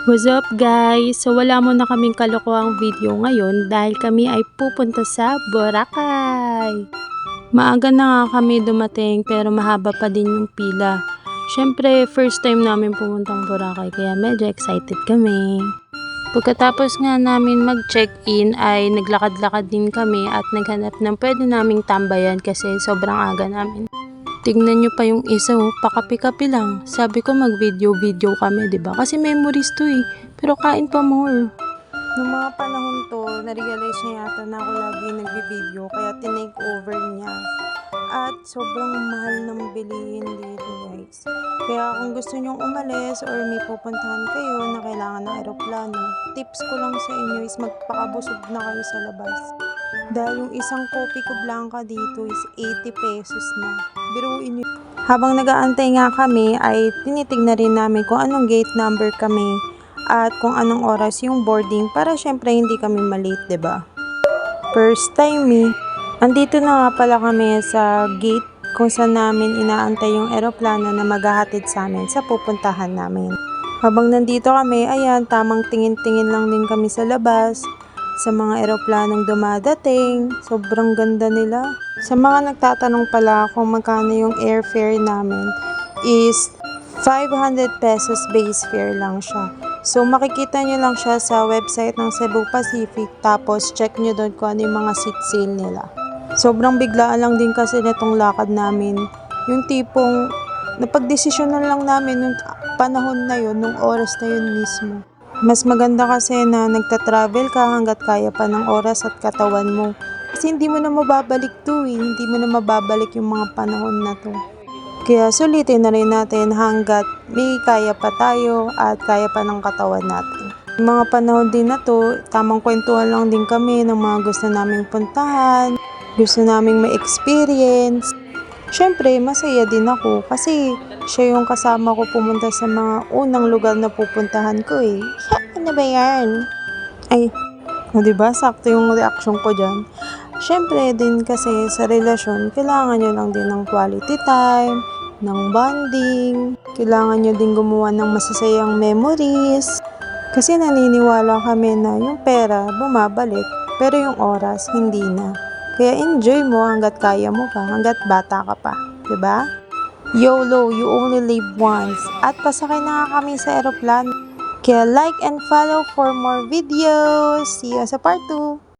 What's up guys? So wala muna kaming kalokohang video ngayon dahil kami ay pupunta sa Boracay. Maaga na nga kami dumating pero mahaba pa din yung pila. Syempre first time namin pumuntang Boracay kaya medyo excited kami. Pagkatapos nga namin mag-check-in ay naglakad-lakad din kami at naghanap ng pwede naming tambayan kasi sobrang aga namin. Tignan nyo pa yung isa, pakapi-kapi lang. Sabi ko mag-video-video kami, 'di ba? Kasi memories to eh. Pero kain pa more. Noong mga panahon to, na-realize niya yata na ako lagi nagbi-video kaya tinake over niya. At sobrang mahal ng bilihin dito guys. Kaya kung gusto nyong umalis or may pupuntahan kayo na kailangan ng eroplano, tips ko lang sa inyo is magpakabusog na kayo sa labas. Dahil yung isang kopi ko blanca dito is 80 pesos na. Biruin nyo. Habang nag-aantay nga kami ay tinitignan rin namin kung anong gate number kami at kung anong oras yung boarding para syempre hindi kami malate, 'di ba? First time eh. Andito na nga pala kami sa gate kung saan namin inaantay yung eroplano na maghahatid sa amin sa pupuntahan namin. Habang nandito kami, ayan, tamang tingin-tingin lang din kami sa labas sa mga eroplanong dumadating. Sobrang ganda nila. Sa mga nagtatanong pala kung magkano yung airfare namin is 500 pesos base fare lang siya. So makikita nyo lang siya sa website ng Cebu Pacific tapos check nyo doon kung ano yung mga seat sale nila. Sobrang biglaan lang din kasi nitong lakad namin. Yung tipong napagdesisyonan lang namin nung panahon na yun, nung oras na yun mismo. Mas maganda kasi na nagta-travel ka hanggat kaya pa ng oras at katawan mo. Kasi hindi mo na mababalik to eh. Hindi mo na mababalik yung mga panahon na to. Kaya sulitin na rin natin hanggat may kaya pa tayo at kaya pa ng katawan natin. Yung mga panahon din na to, tamang kwentuhan lang din kami ng mga gusto naming puntahan, gusto naming ma-experience. Siyempre, masaya din ako kasi siya yung kasama ko pumunta sa mga unang lugar na pupuntahan ko eh. Ano ba yan? Ay, diba? Sakto yung reaction ko dyan. Siyempre din kasi sa relasyon, kailangan nyo lang din ng quality time, ng bonding. Kailangan nyo din gumawa ng masasayang memories. Kasi naniniwala kami na yung pera bumabalik, pero yung oras hindi na. Kaya enjoy mo hanggat kaya mo pa, hanggat bata ka pa. Diba? YOLO, you only live once. At pasakay na nga kami sa eroplano. Kaya like and follow for more videos. See you sa part 2.